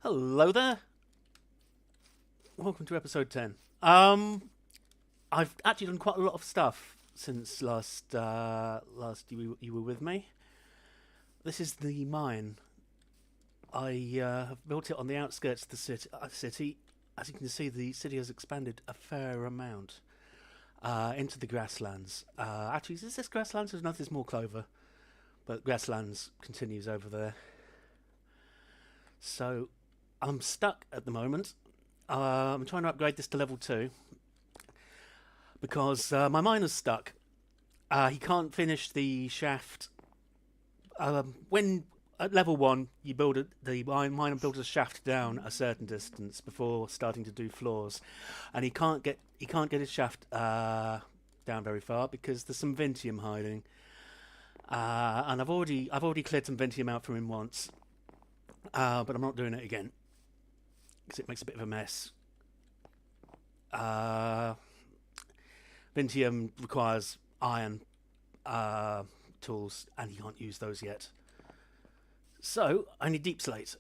Hello there. Welcome to episode 10. I've actually done quite a lot of stuff since last you were with me. This is the mine. I have built it on the outskirts of the city. As you can see, the city has expanded a fair amount into the grasslands. Actually, is this grasslands? No, there's more clover, but grasslands continues over there. So I'm stuck at the moment. I'm trying to upgrade this to level 2 because my miner's stuck. He can't finish the shaft. When at level 1, you build the miner builds a shaft down a certain distance before starting to do floors, and he can't get his shaft down very far because there's some Vintium hiding. And I've already cleared some Vintium out from him once, but I'm not doing it again because it makes a bit of a mess. Uh, Vintium requires iron tools, and you can't use those yet. So I need deep slate,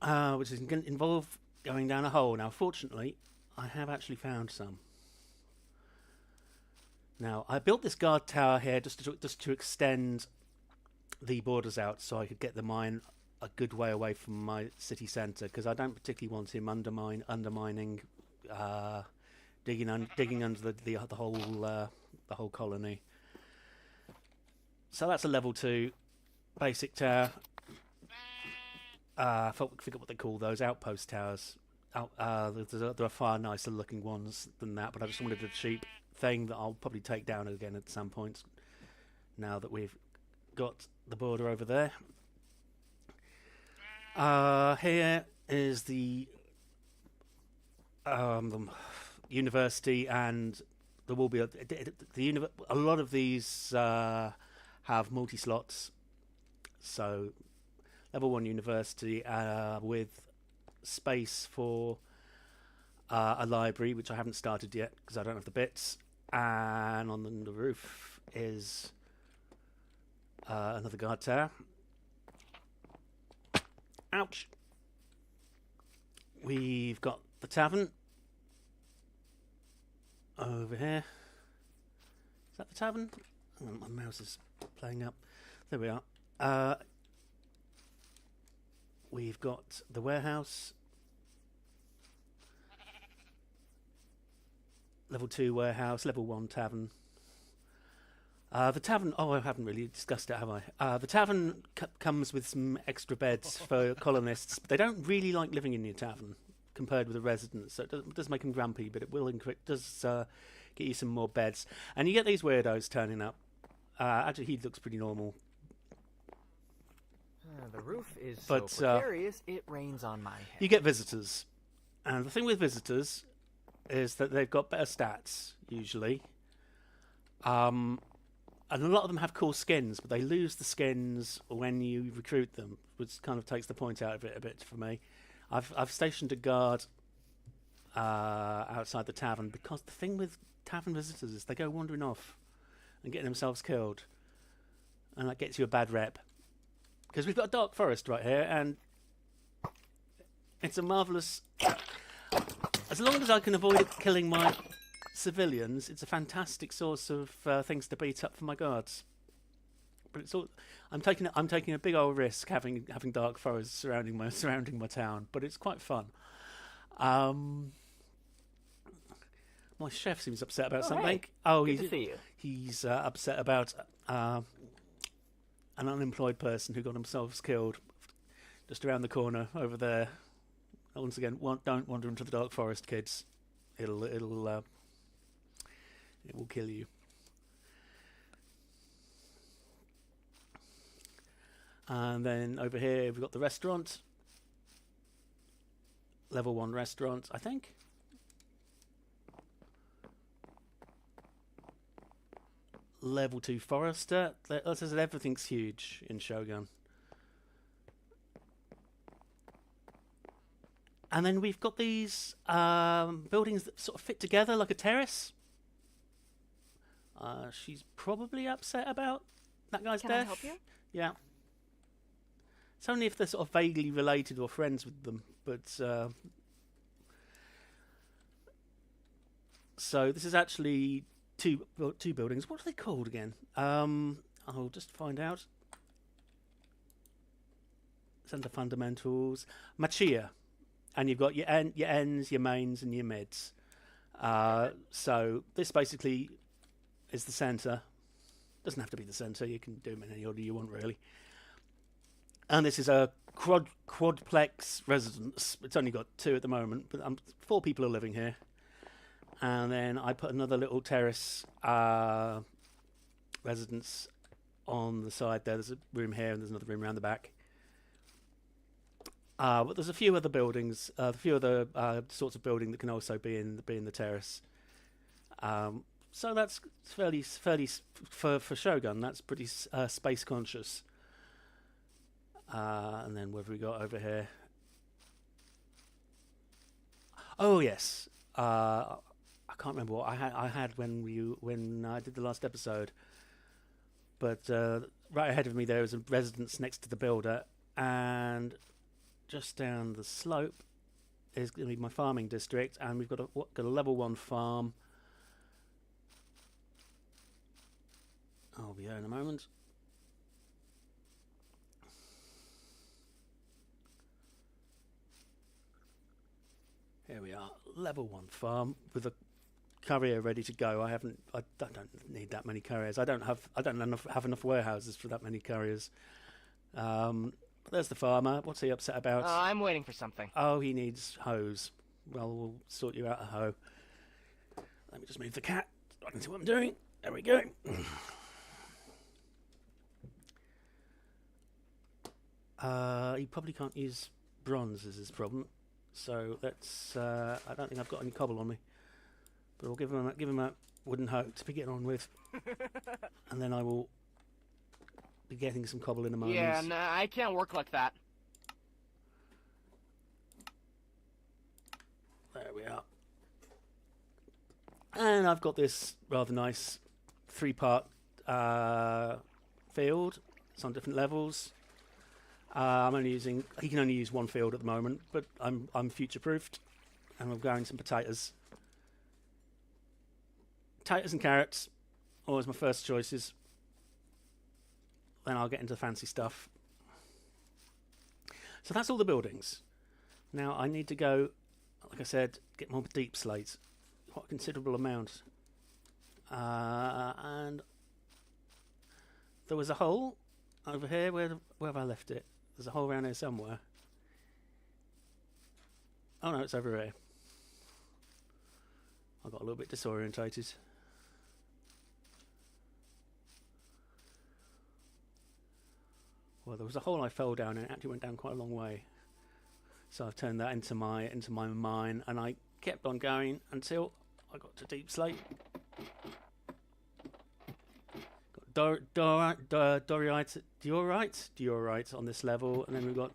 which is going to involve going down a hole. Now, fortunately, I have actually found some. Now, I built this guard tower here just to extend the borders out so I could get the mine a good way away from my city centre, because I don't particularly want him undermining, digging under the whole colony. So that's a level 2 basic tower. I forget what they call those outpost towers. There are far nicer looking ones than that, but I just wanted a cheap thing that I'll probably take down again at some point. Now that we've got the border over there. Here is the university, and there will be a lot of these have multi slots. So level 1 university with space for a library, which I haven't started yet because I don't have the bits. And on the roof is another guard tower. Ouch. We've got the tavern over here. Is that the tavern? Oh, my mouse is playing up. There we are. We've got the warehouse. Level 2 warehouse, level 1 tavern. The tavern, I haven't really discussed it, have I? The tavern comes with some extra beds for colonists, but they don't really like living in your tavern compared with the residents, so it does make them grumpy, but it does get you some more beds. And you get these weirdos turning up. Actually, he looks pretty normal. The roof is But, so precarious, it rains on my head. You get visitors. And the thing with visitors is that they've got better stats, usually. And a lot of them have cool skins, but they lose the skins when you recruit them, which kind of takes the point out of it a bit for me. I've stationed a guard outside the tavern, because the thing with tavern visitors is they go wandering off and getting themselves killed, and that gets you a bad rep. Because we've got a dark forest right here, and it's a marvellous... As long as I can avoid killing my civilians, it's a fantastic source of things to beat up for my guards. But it's all I'm taking a big old risk having dark forests surrounding my town, but it's quite fun. My chef seems upset about something. Hey. Oh, Good to see you. He's upset about an unemployed person who got themselves killed just around the corner over there. Once again, don't wander into the dark forest, kids. It will kill you. And then over here we've got the restaurant. Level 1 restaurant, I think. Level 2 forester. Everything's huge in Shogun. And then we've got these buildings that sort of fit together like a terrace. She's probably upset about that guy's Can death. I help you? Yeah. It's only if they're sort of vaguely related or friends with them. But so this is actually two buildings. What are they called again? I'll just find out. It's under fundamentals. Machia. And you've got your ends, your mains, and your mids. So this basically is the centre. Doesn't have to be the centre. You can do them in any order you want, really. And this is a quadplex residence. It's only got 2 at the moment, but 4 people are living here. And then I put another little terrace residence on the side there. There's a room here and there's another room around the back. But there's a few other buildings, a few other sorts of building that can also be in the terrace. So that's fairly for Shogun. That's pretty space conscious. And then what have we got over here? Oh yes, I can't remember what I had when I did the last episode. But right ahead of me there is a residence next to the builder, and just down the slope is going to be my farming district, and we've got a level 1 farm. I'll be there in a moment. Here we are, level 1 farm with a courier ready to go. I don't need that many couriers. I don't have enough warehouses for that many couriers. There's the farmer. What's he upset about? I'm waiting for something. Oh, he needs hose. Well, we'll sort you out a hoe. Let me just move the cat so I can see what I'm doing. There we go. He probably can't use bronze is his problem. So let's. I don't think I've got any cobble on me, but I'll give him a wooden hoe to be getting on with, and then I will be getting some cobble in a moment. Yeah, no, I can't work like that. There we are. And I've got this rather nice 3-part field. It's on different levels. He can only use 1 field at the moment, but I'm future-proofed, and I'm growing some potatoes. Potatoes and carrots, always my first choices. Then I'll get into fancy stuff. So that's all the buildings. Now I need to go, like I said, get more deep slate. Quite a considerable amount. And there was a hole over here. Where have I left it? There's a hole around here somewhere. Oh no, it's over here. I got a little bit disorientated. Well, there was a hole I fell down and it actually went down quite a long way. So I've turned that into my mine, and I kept on going until I got to deep slate. Got diorite on this level, and then we've got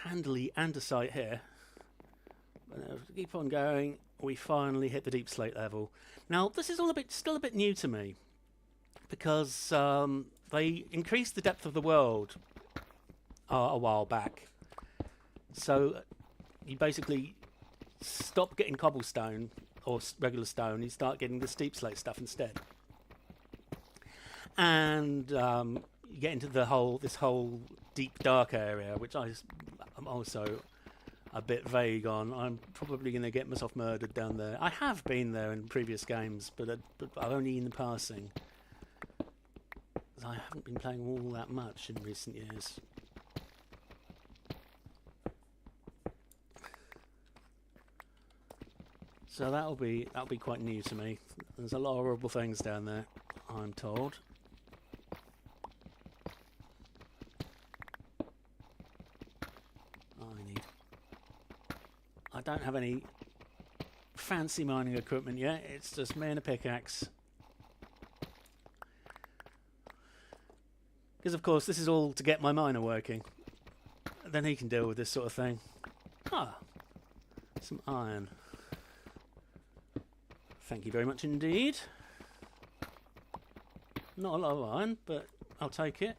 handily andesite here. But keep on going. We finally hit the deep slate level. Now this is all still a bit new to me, because they increased the depth of the world a while back. So you basically stop getting cobblestone or regular stone, you start getting the steep slate stuff instead. And you get into this whole deep dark area, which I'm also a bit vague on. I'm probably going to get myself murdered down there. I have been there in previous games, but only in the passing. I haven't been playing all that much in recent years. So that'll be quite new to me. There's a lot of horrible things down there, I'm told. I don't have any fancy mining equipment yet. It's just me and a pickaxe. Because of course this is all to get my miner working. Then he can deal with this sort of thing. Ah, some iron. Thank you very much indeed. Not a lot of iron, but I'll take it.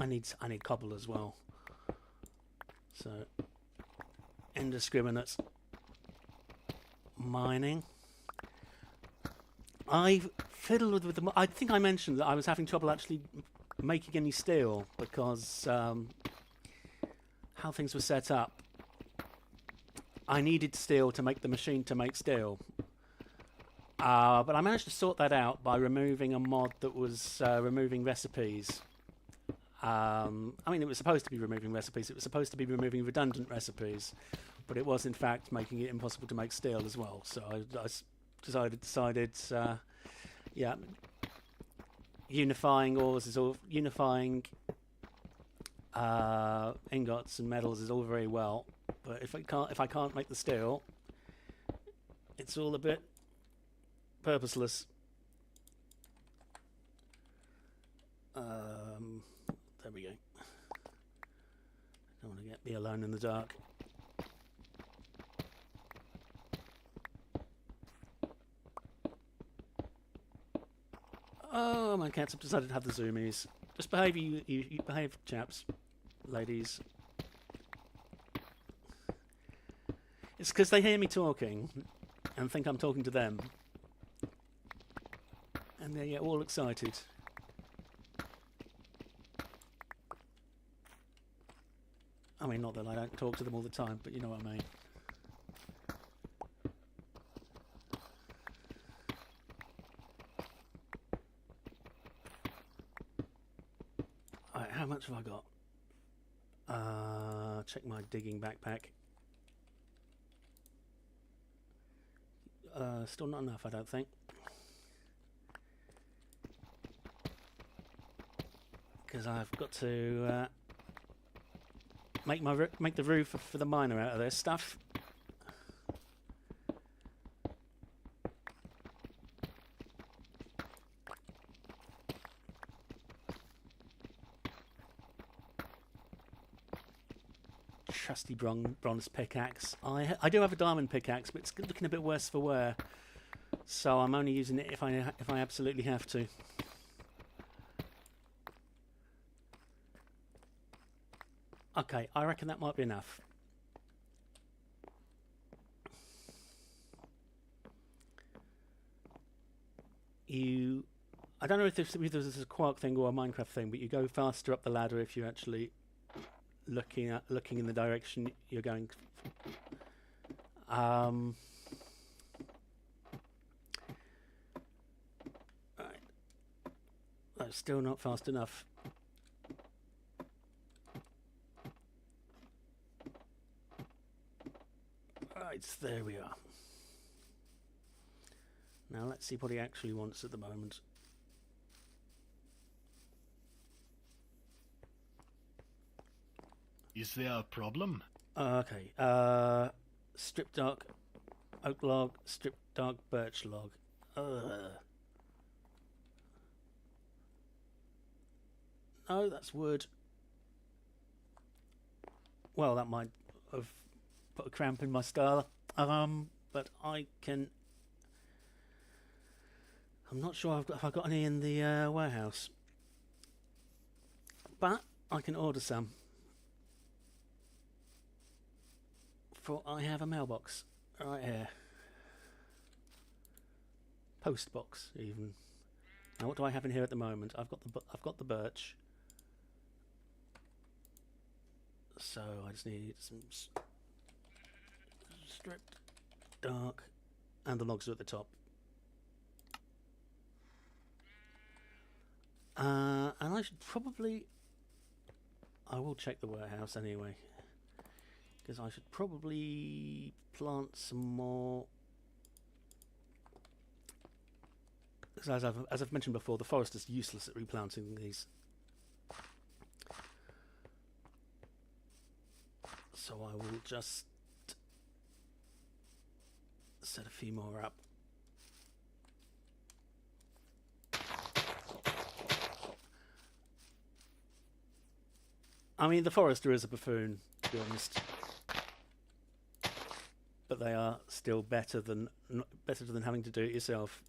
I need cobble as well. So indiscriminate mining. I fiddled with the. I think I mentioned that I was having trouble actually making any steel because how things were set up. I needed steel to make the machine to make steel. But I managed to sort that out by removing a mod that was removing recipes. I mean, it was supposed to be removing recipes. It was supposed to be removing redundant recipes, but it was in fact making it impossible to make steel as well. So I decided, yeah, unifying ores is all unifying ingots and metals is all very well, but if I can't make the steel, it's all a bit purposeless. There we go. Don't want to be alone in the dark. Oh, my cats have decided to have the zoomies. Just behave, you behave, chaps, ladies. It's because they hear me talking and think I'm talking to them, and they get all excited. I mean, not that I don't talk to them all the time, but you know what I mean. Alright, how much have I got? Check my digging backpack. Still not enough, I don't think. Because I've got to make the roof for the miner out of this stuff. Trusty bronze pickaxe. I do have a diamond pickaxe, but it's looking a bit worse for wear. So I'm only using it if I absolutely have to. Okay, I reckon that might be enough. I don't know if this is a Quark thing or a Minecraft thing, but you go faster up the ladder if you're actually looking in the direction you're going. Right. That's still not fast enough. Right, there we are. Now let's see what he actually wants at the moment. Is there a problem? Okay. Strip dark oak log, strip dark birch log. No, that's wood. Well, that might have put a cramp in my style. But I can. I'm not sure if I've got any in the warehouse, but I can order some. For I have a mailbox right here, post box even. Now, what do I have in here at the moment? I've got the birch, so I just need some stripped dark, and the logs are at the top. And I should probably. I will check the warehouse anyway. Because I should probably plant some more. Because as I've mentioned before, the forest is useless at replanting these. So I will just set a few more up. I mean, the forester is a buffoon, to be honest. But they are still better than having to do it yourself.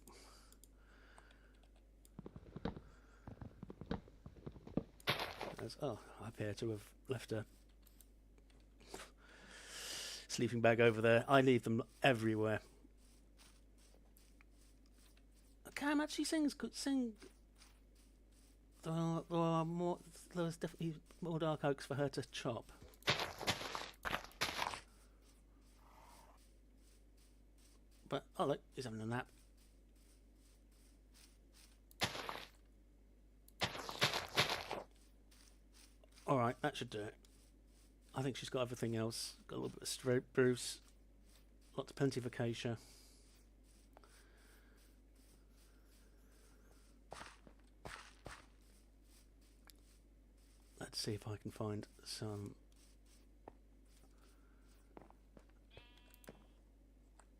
Oh, I appear to have left a sleeping bag over there. I leave them everywhere. Cam actually could sing. There's definitely more dark oaks for her to chop. But, oh look, he's having a nap. Alright, that should do it. I think she's got everything else. Got a little bit of spruce. Plenty of acacia. Let's see if I can find some...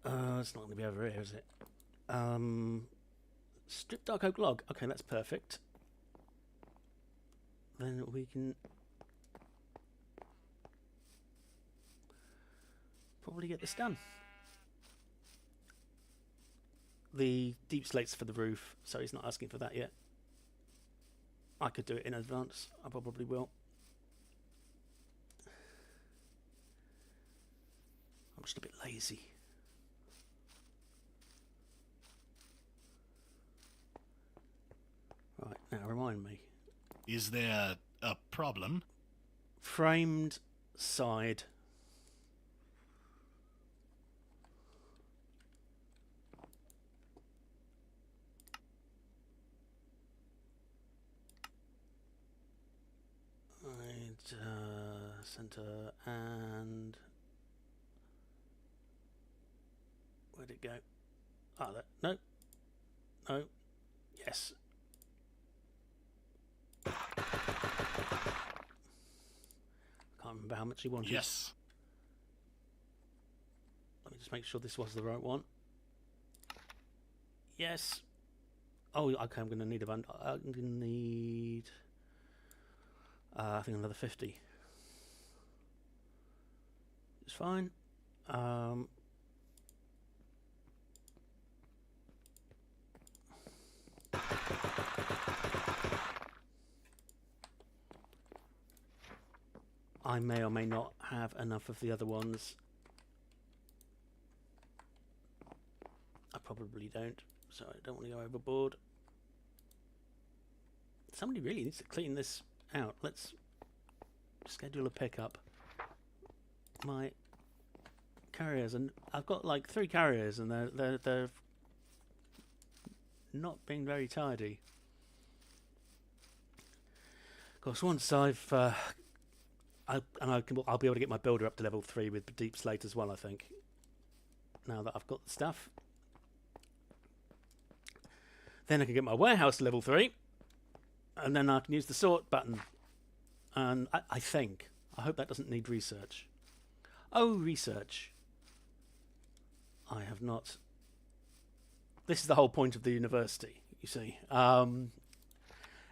it's not going to be over here, is it? Strip dark oak log. Okay, that's perfect. Then we can probably get this done. The deep slates for the roof, so he's not asking for that yet. I could do it in advance. I probably will. I'm just a bit lazy. Right, now remind me. Is there a problem? Framed side. Right, center and where'd it go? Oh, that no, no, yes. Can't remember how much he wanted. Yes. Let me just make sure this was the right one. Yes. Oh, okay. I'm going to need I'm going to need. I think another 50. It's fine. I may or may not have enough of the other ones. I probably don't, so I don't want to go overboard. Somebody really needs to clean this out. Let's schedule a pickup. My carriers, and I've got like 3 carriers, and they're not being very tidy. Of course, once I'll be able to get my builder up to level 3 with the deep slate as well, I think. Now that I've got the stuff. Then I can get my warehouse to level 3. And then I can use the sort button. And I think. I hope that doesn't need research. Oh, research. I have not. This is the whole point of the university, you see.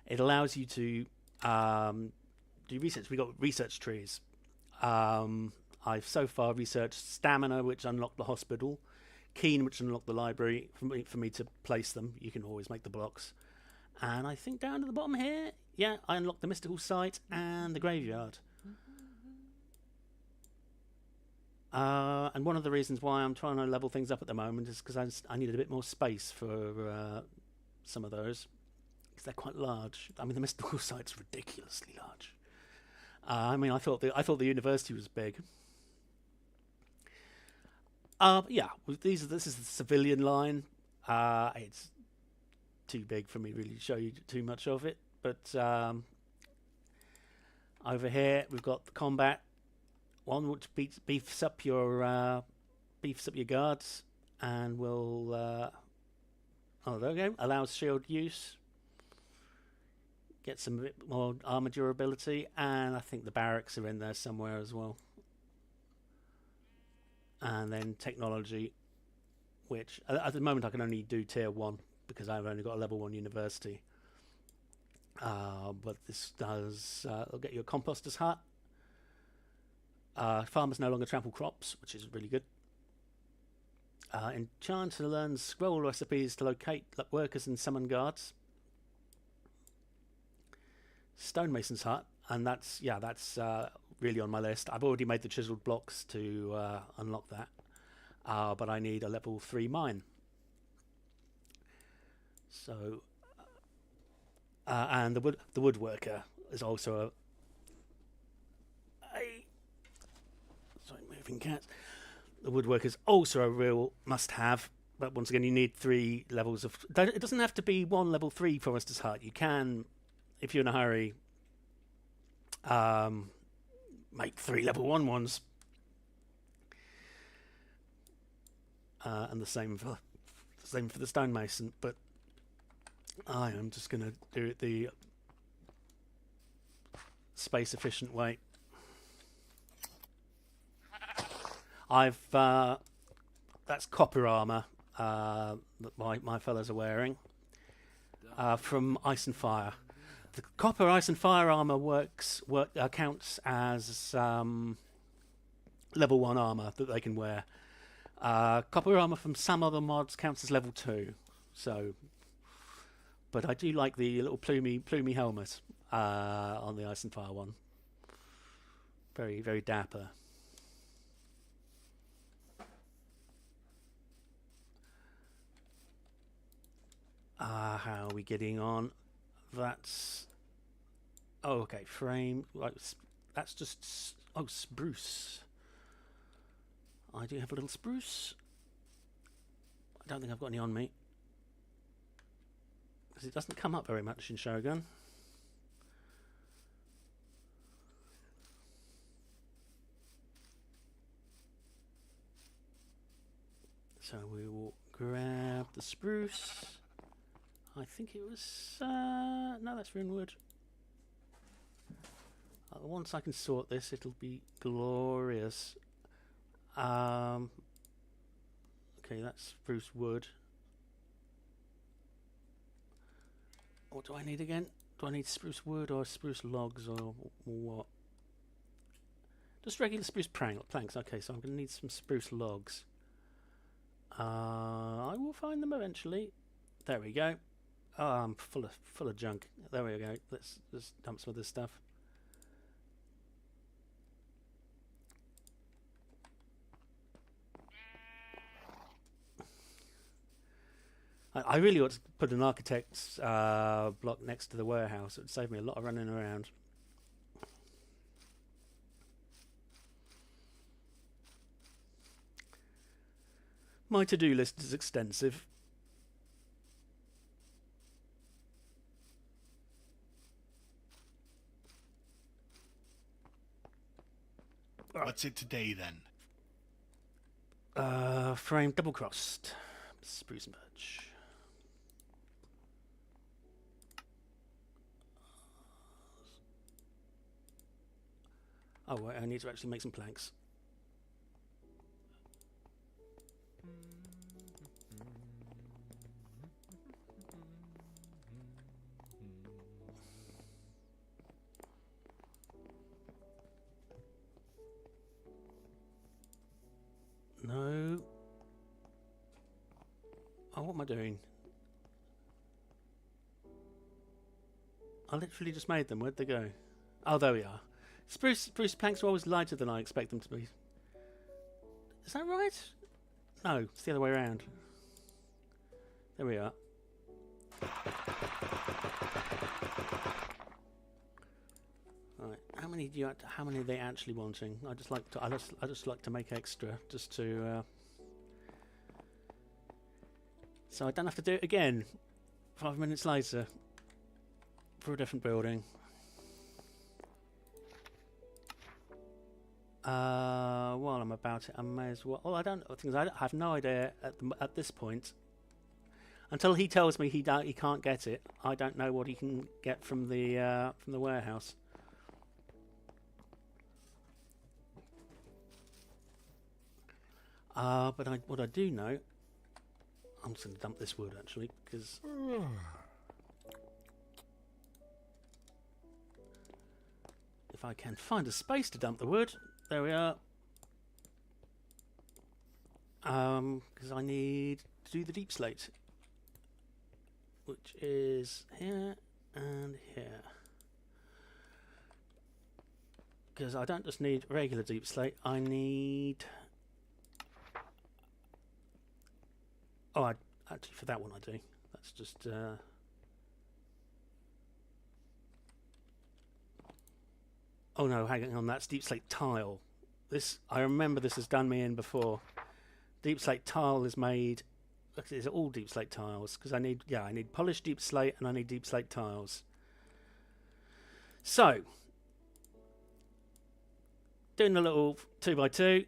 It allows you to do research. We got research trees. I've so far researched stamina, which unlocked the hospital, keen, which unlocked the library for me to place them. You can always make the blocks, and I think down at the bottom here, yeah, I unlocked the mystical site and the graveyard. And one of the reasons why I'm trying to level things up at the moment is because I needed a bit more space for some of those, because they're quite large. I mean, the mystical site's ridiculously large. I mean, I thought the university was big. Yeah, this is the civilian line. It's too big for me really to show you too much of it. But over here we've got the combat one, which beefs up your guards, and will oh, there we go. Allows shield use. Get some bit more armor durability, and I think the barracks are in there somewhere as well. And then technology, which at the moment I can only do tier 1 because I've only got a level 1 university. But this does it'll get you a composter's hut. Farmers no longer trample crops, which is really good. Enchanter learns scroll recipes to locate workers and summon guards. Stonemason's hut. And that's really on my list. I've already made the chiseled blocks to unlock that, but I need a level 3 mine. So, and the woodworker is also sorry, moving cats. The woodworker is also a real must-have. But once again, you need 3 levels of. It doesn't have to be 1 level 3 forester's hut. You can, if you're in a hurry, make 3 level 1 ones, and the same for the stonemason. But I am just going to do it the space efficient way. That's copper armor that my fellas are wearing from Ice and Fire. The copper, ice, and fire armor counts as level 1 armor that they can wear. Copper armor from some other mods counts as level 2. So, but I do like the little plumy helmet on the Ice and Fire one. Very, very dapper. How are we getting on? That's okay. Frame. Right, that's just spruce. I do have a little spruce. I don't think I've got any on me because it doesn't come up very much in Shogun. So we will grab the spruce. I think it was no, that's runwood. Once I can sort this, it'll be glorious. Okay, that's spruce wood. What do I need again? Do I need spruce wood or spruce logs or what? Just regular spruce planks. Okay, so I'm going to need some spruce logs. I will find them eventually. There we go. Oh, I'm full of junk. There we go. Let's just dump some of this stuff. I really ought to put an architect's block next to the warehouse. It would save me a lot of running around. My to-do list is extensive. What's it today then? Frame double-crossed. Spruce and birch. Oh, wait, I need to actually make some planks. No. Oh, what am I doing? I literally just made them. Where'd they go? Oh, there we are. Spruce planks are always lighter than I expect them to be. Is that right? No, it's the other way around. There we are. Right. How many are they actually wanting? I just like to make extra just to so I don't have to do it again 5 minutes later for a different building. While I'm about it, I may as well. Oh, I have no idea at this point. Until he tells me he can't get it, I don't know what he can get from the warehouse. But what I do know, I'm just going to dump this wood actually because. If I can find a space to dump the wood, there we are. Because I need to do the deep slate, which is here and here. Because I don't just need regular deep slate, I need... Oh, actually for that one I do. That's just... Oh no, hang on, that's deep slate tile. This, I remember this has done me in before. Deep slate tile is made... Look, it's all deep slate tiles, because I need polished deep slate and I need deep slate tiles. So, doing a little 2x2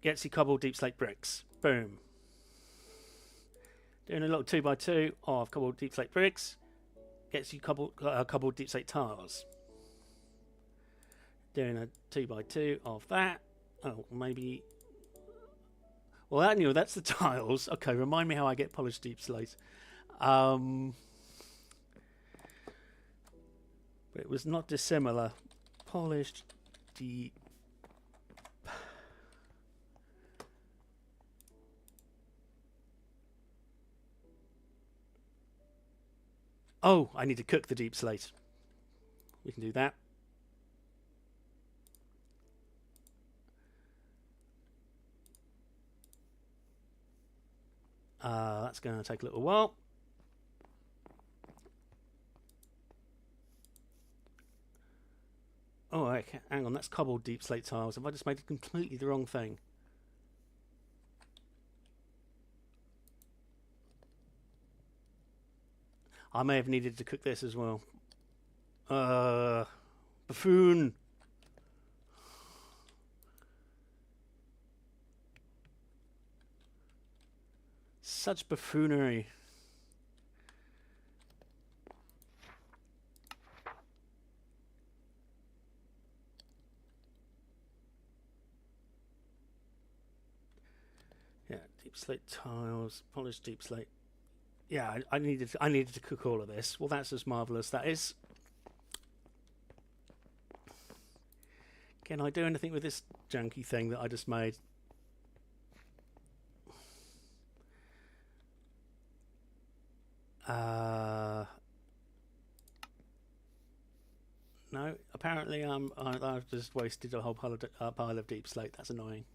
gets you cobbled deep slate bricks. Boom. Doing a little 2x2 of cobbled deep slate bricks gets you cobbled deep slate tiles. Doing a 2x2 of that. Oh, maybe. Well, anyway, that's the tiles. Okay, remind me how I get polished deep slate. But it was not dissimilar. Polished deep. Oh, I need to cook the deep slate. We can do that. That's going to take a little while. Oh, okay. Hang on, that's cobbled deep slate tiles. Have I just made completely the wrong thing? I may have needed to cook this as well. Buffoon! Such buffoonery. Yeah, deep slate tiles, polished deep slate. Yeah, I needed to cook all of this. Well, that's as marvellous. That is. Can I do anything with this junky thing that I just made? No. Apparently, I've just wasted a whole pile of deep slate. That's annoying.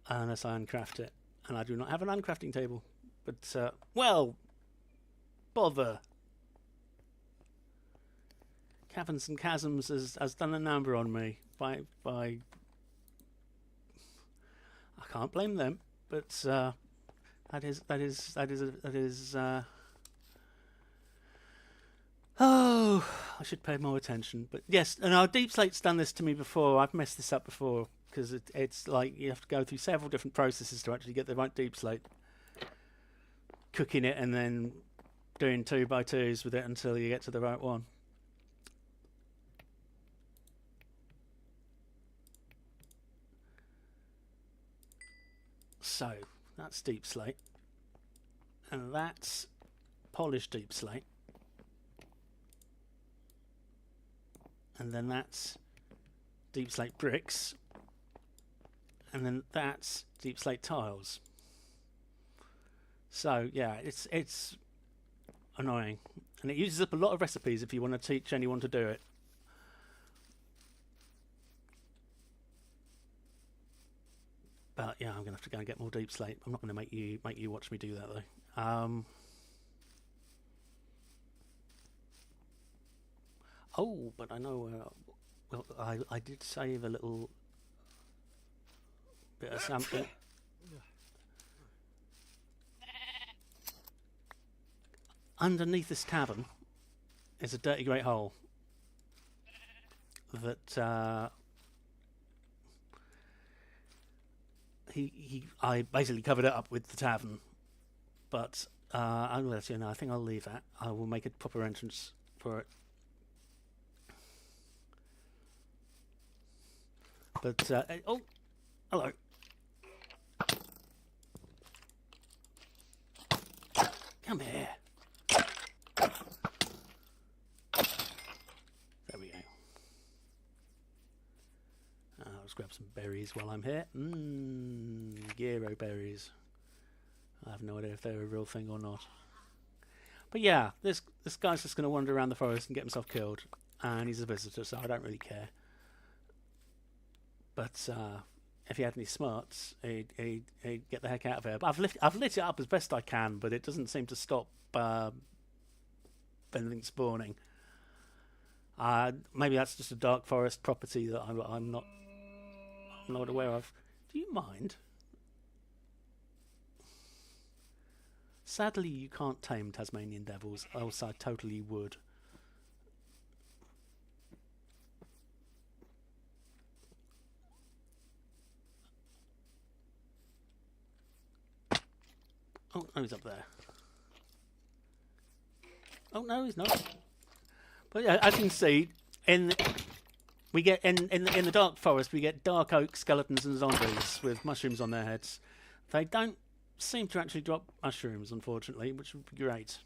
Unless I uncraft it. And I do not have an uncrafting table. But, well, bother. Caverns and Chasms has done a number on me. By I can't blame them, but that is. Oh, I should pay more attention. But yes, and our deep slate's done this to me before. I've messed this up before. Because it's like you have to go through several different processes to actually get the right deep slate. Cooking it and then doing 2x2s with it until you get to the right one. So, that's deep slate. And that's polished deep slate. And then that's deep slate bricks. And then that's deep slate tiles. So yeah, it's annoying, and it uses up a lot of recipes if you want to teach anyone to do it. But yeah, I'm gonna have to go and get more deep slate. I'm not gonna make you watch me do that though. Oh, but I know. Well, I did save a little bit of something. Underneath this tavern is a dirty great hole that I basically covered it up with the tavern, but I'll let you know. I think I'll leave that. I will make a proper entrance for it. But oh, hello. Come here. There we go. Let's grab some berries while I'm here. Gyro berries. I have no idea if they're a real thing or not. But yeah, this guy's just going to wander around the forest and get himself killed. and he's a visitor, so I don't really care. But if he had any smarts, he'd get the heck out of here. But I've lit it up as best I can, but it doesn't seem to stop anything spawning. Maybe that's just a dark forest property that I'm not aware of. Do you mind? Sadly, you can't tame Tasmanian devils, else I totally would. Oh, no, he's up there. Oh, no, he's not. But yeah, as you can see, in the dark forest, we get dark oak skeletons and zombies with mushrooms on their heads. They don't seem to actually drop mushrooms, unfortunately, which would be great.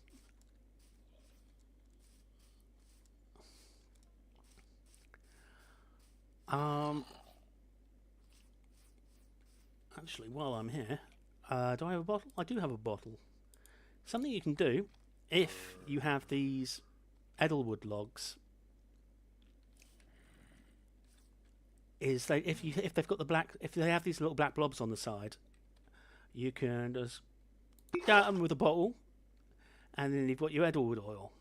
Actually, while I'm here, do I have a bottle? I do have a bottle. Something you can do if you have these Edelwood logs is if they've got if they have these little black blobs on the side, you can just dart them with a bottle, and then you've got your Edelwood oil.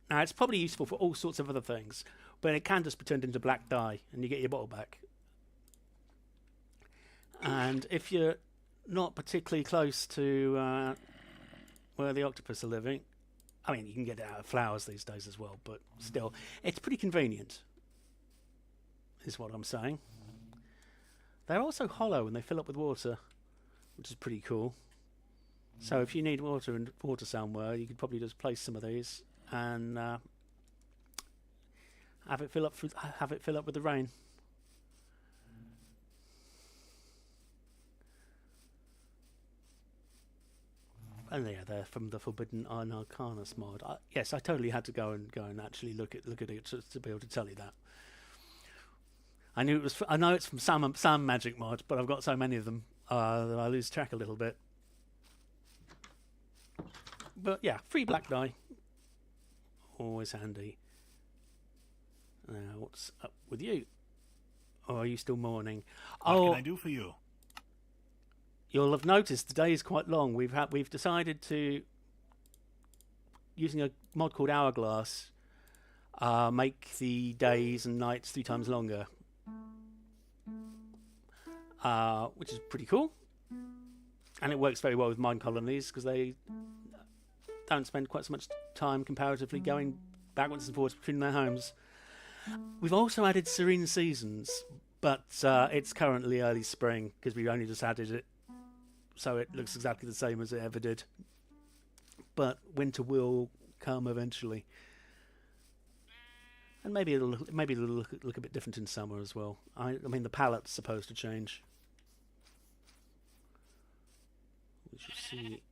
Now it's probably useful for all sorts of other things, but it can just be turned into black dye, and you get your bottle back. And if you're not particularly close to where the octopus are living, I mean, you can get it out of flowers these days as well, but still, it's pretty convenient, is what I'm saying. They're also hollow and they fill up with water, which is pretty cool. So if you need water somewhere, you could probably just place some of these and have it fill up with the rain. Oh yeah, they're from the Forbidden Arcanus mod. Yes, I totally had to go and actually look at it to be able to tell you that. I know it's from some Magic mod, but I've got so many of them that I lose track a little bit. But yeah, free black dye, always handy. Now, what's up with you? Or are you still mourning? What can I do for you? You'll have noticed the day is quite long. We've decided to, using a mod called Hourglass, make the days and nights 3 times longer, which is pretty cool. And it works very well with mine colonies because they don't spend quite so much time comparatively going backwards and forwards between their homes. We've also added serene seasons, but it's currently early spring because we only just added it. So it looks exactly the same as it ever did. But winter will come eventually. And maybe it'll look a bit different in summer as well. I mean, the palette's supposed to change. We shall see.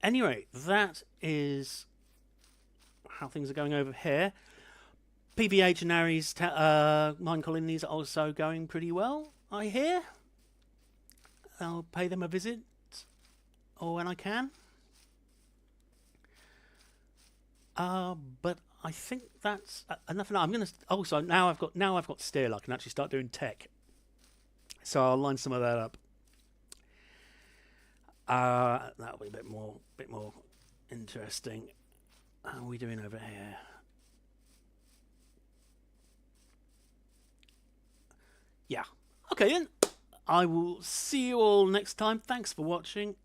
Anyway, that is how things are going over here. PVH and Ari's mine colonies are also going pretty well, I hear. I'll pay them a visit, or when I can. But I think that's enough. I'm going to also now I've got steel. I can actually start doing tech, so I'll line some of that up. That'll be a bit more interesting. How are we doing over here? Yeah. Okay then. I will see you all next time. Thanks for watching,